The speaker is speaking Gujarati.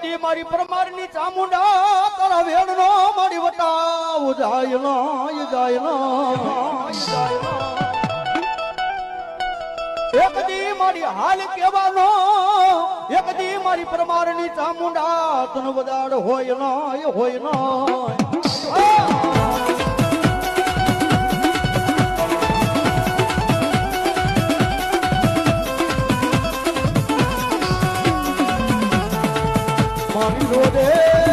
દી મારી પરમારની ચામુંડા તારા વેણનો મારી વટાવ જાય એક દી મારી હાલ કેવાનો એક દી મારી પરમારની ચામુંડા તન વદાડ હોય ના મારી રોડે